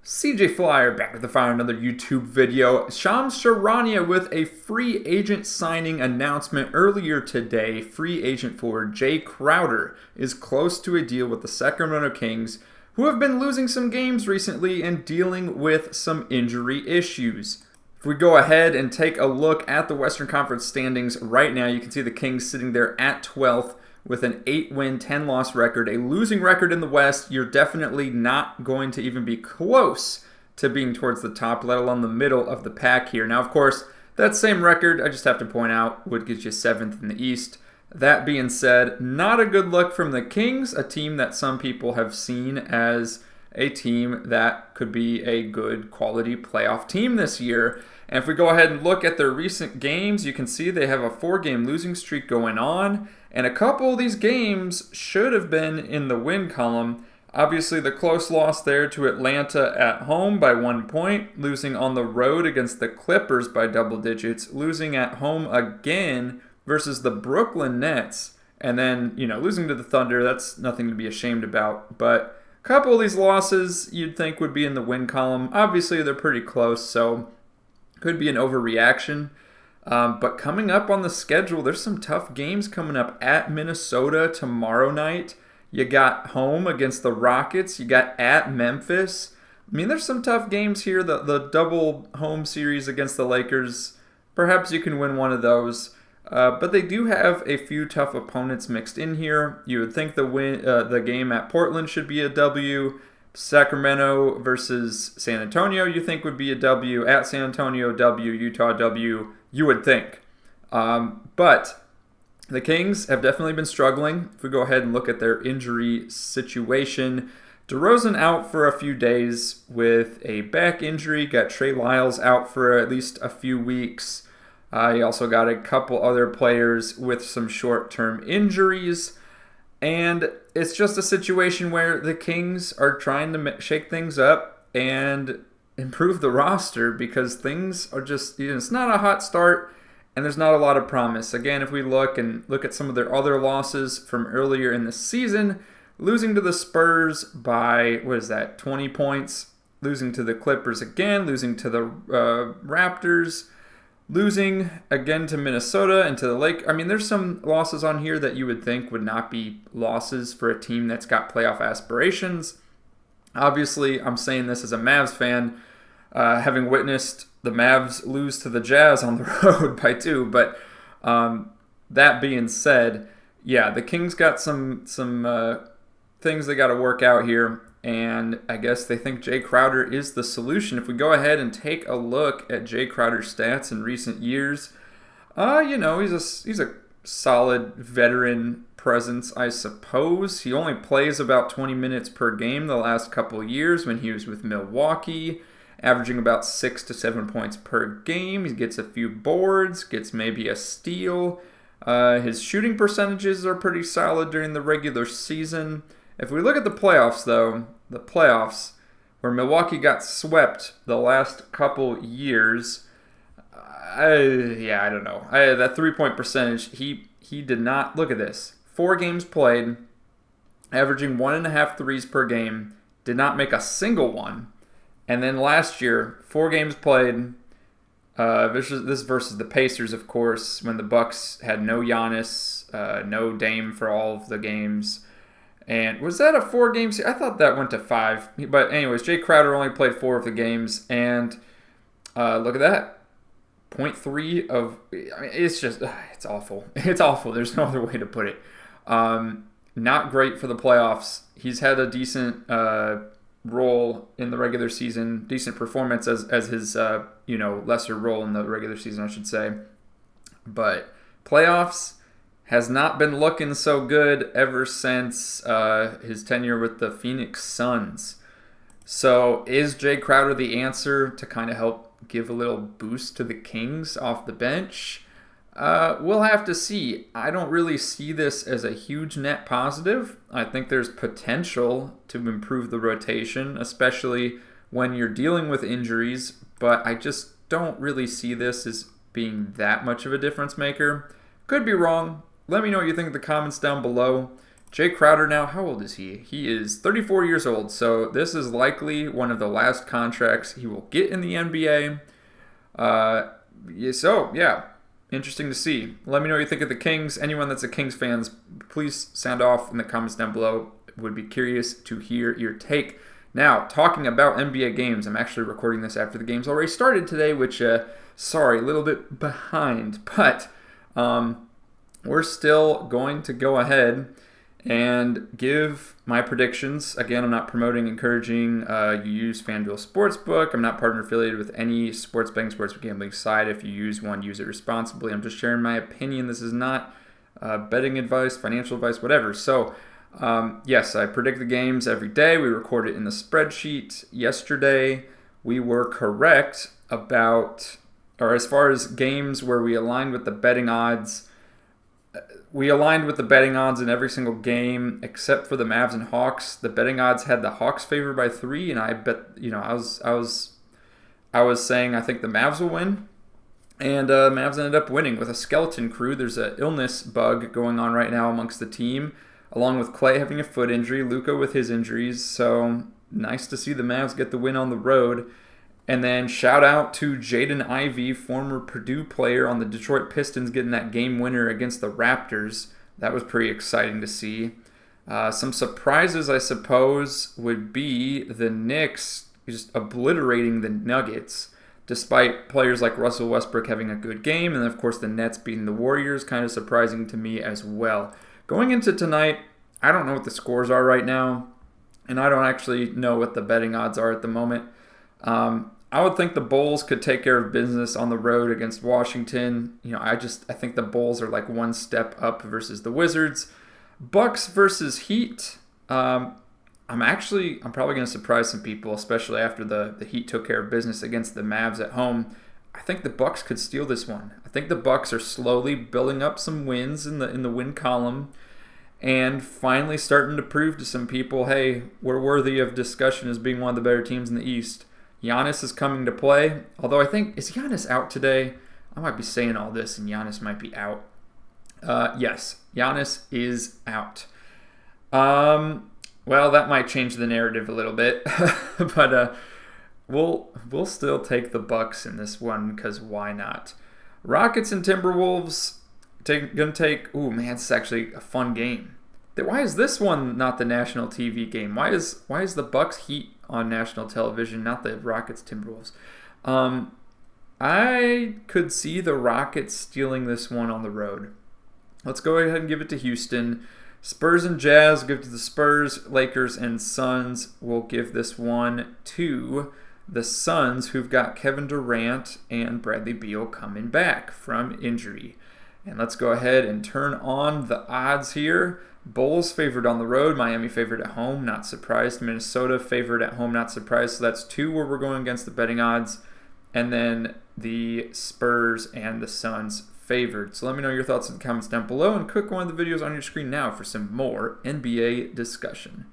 CJ Flyer back with the fire another YouTube video. Charania with a free agent signing announcement earlier today. Free agent for Jae Crowder is close to a deal with the Sacramento Kings, who have been losing some games recently and dealing with some injury issues. If we go ahead and take a look at the Western Conference standings right now, you can see the Kings sitting there at 12th with an 8-win, 10-loss record, a losing record in the West. You're definitely not going to even be close to being towards the top, let alone the middle of the pack here. Now, of course, that same record, I just have to point out, would get you 7th in the East. That being said, not a good look from the Kings, a team that some people have seen as a team that could be a good quality playoff team this year. And if we go ahead and look at their recent games, you can see they have a 4-game losing streak going on. And a couple of these games should have been in the win column. Obviously, the close loss there to Atlanta at home by 1 point, losing on the road against the Clippers by double digits, losing at home again versus the Brooklyn Nets, and then, losing to the Thunder. That's nothing to be ashamed about. But a couple of these losses you'd think would be in the win column. Obviously, they're pretty close, so could be an overreaction. But coming up on the schedule, there's some tough games coming up at Minnesota tomorrow night. You got home against the Rockets. You got at Memphis. I mean, there's some tough games here. The double home series against the Lakers, perhaps you can win one of those. But they do have a few tough opponents mixed in here. You would think the game at Portland should be a W. Sacramento versus San Antonio, you think would be a W. At San Antonio, W. Utah, W. You would think. But the Kings have definitely been struggling. If we go ahead and look at their injury situation, DeRozan out for a few days with a back injury. Got Trey Lyles out for at least a few weeks. You also got a couple other players with some short-term injuries. And it's just a situation where the Kings are trying to shake things up and improve the roster because things are just, it's not a hot start and there's not a lot of promise. Again, if we look at some of their other losses from earlier in the season, losing to the Spurs by, 20 points, losing to the Clippers again, losing to the Raptors, losing again to Minnesota and to the Lake. I mean, there's some losses on here that you would think would not be losses for a team that's got playoff aspirations. Obviously, I'm saying this as a Mavs fan, having witnessed the Mavs lose to the Jazz on the road by 2. But that being said, yeah, the Kings got some things they got to work out here. And I guess they think Jae Crowder is the solution. If we go ahead and take a look at Jae Crowder's stats in recent years, he's a solid veteran presence, I suppose. He only plays about 20 minutes per game the last couple of years when he was with Milwaukee, averaging about 6 to 7 points per game. He gets a few boards, gets maybe a steal. His shooting percentages are pretty solid during the regular season. If we look at the playoffs, though, where Milwaukee got swept the last couple years, I don't know. That 3-point percentage, he did not. Look at this. 4 games played, averaging 1.5 threes per game, did not make a single one. And then last year, 4 games played, this versus the Pacers, of course, when the Bucks had no Giannis, no Dame for all of the games. And was that a 4-game series? I thought that went to 5. But anyways, Jae Crowder only played 4 of the games. And look at that. 0.3 of... I mean, it's just... it's awful. It's awful. There's no other way to put it. Not great for the playoffs. He's had a decent role in the regular season. Decent performance as his, lesser role in the regular season, I should say. But playoffs... has not been looking so good ever since his tenure with the Phoenix Suns. So is Jae Crowder the answer to kind of help give a little boost to the Kings off the bench? We'll have to see. I don't really see this as a huge net positive. I think there's potential to improve the rotation, especially when you're dealing with injuries, but I just don't really see this as being that much of a difference maker. Could be wrong. Let me know what you think in the comments down below. Jae Crowder now, how old is he? He is 34 years old, so this is likely one of the last contracts he will get in the NBA. Yeah, interesting to see. Let me know what you think of the Kings. Anyone that's a Kings fan, please sound off in the comments down below. Would be curious to hear your take. Now, talking about NBA games, I'm actually recording this after the games already started today, which, sorry, a little bit behind, but we're still going to go ahead and give my predictions. Again, I'm not promoting, encouraging you use FanDuel Sportsbook. I'm not partner affiliated with any sports betting, sports gambling site. If you use one, use it responsibly. I'm just sharing my opinion. This is not betting advice, financial advice, whatever. So, yes, I predict the games every day. We record it in the spreadsheet. Yesterday, we were correct about, or as far as games where we aligned with the betting odds, we aligned with the betting odds in every single game except for the Mavs and Hawks. The betting odds had the Hawks favored by 3, and I bet, I was saying I think the Mavs will win, and Mavs ended up winning with a skeleton crew. There's an illness bug going on right now amongst the team, along with Clay having a foot injury, Luka with his injuries. So nice to see the Mavs get the win on the road. And then shout out to Jaden Ivey, former Purdue player on the Detroit Pistons, getting that game winner against the Raptors. That was pretty exciting to see. Some surprises, I suppose, would be the Knicks just obliterating the Nuggets, despite players like Russell Westbrook having a good game. And, of course, the Nets beating the Warriors, kind of surprising to me as well. Going into tonight, I don't know what the scores are right now, and I don't actually know what the betting odds are at the moment. I would think the Bulls could take care of business on the road against Washington. I think the Bulls are like one step up versus the Wizards. Bucks versus Heat. I'm probably going to surprise some people, especially after the Heat took care of business against the Mavs at home. I think the Bucks could steal this one. I think the Bucks are slowly building up some wins in the win column, and finally starting to prove to some people, hey, we're worthy of discussion as being one of the better teams in the East. Giannis is coming to play, although I think, is Giannis out today? I might be saying all this and Giannis might be out. Yes, Giannis is out. Well, that might change the narrative a little bit, but we'll still take the Bucks in this one because why not? Rockets and Timberwolves gonna take. Ooh, man, this is actually a fun game. Why is this one not the national TV game? Why is the Bucks Heat on national television, not the Rockets Timberwolves? I could see the Rockets stealing this one on the road. Let's go ahead and give it to Houston. Spurs and Jazz give it to the Spurs. Lakers and Suns will give this one to the Suns, who've got Kevin Durant and Bradley Beal coming back from injury. And let's go ahead and turn on the odds here. Bulls favored on the road, Miami favored at home, not surprised. Minnesota favored at home, not surprised. So that's 2 where we're going against the betting odds. And then the Spurs and the Suns favored. So let me know your thoughts in the comments down below, and click one of the videos on your screen now for some more NBA discussion.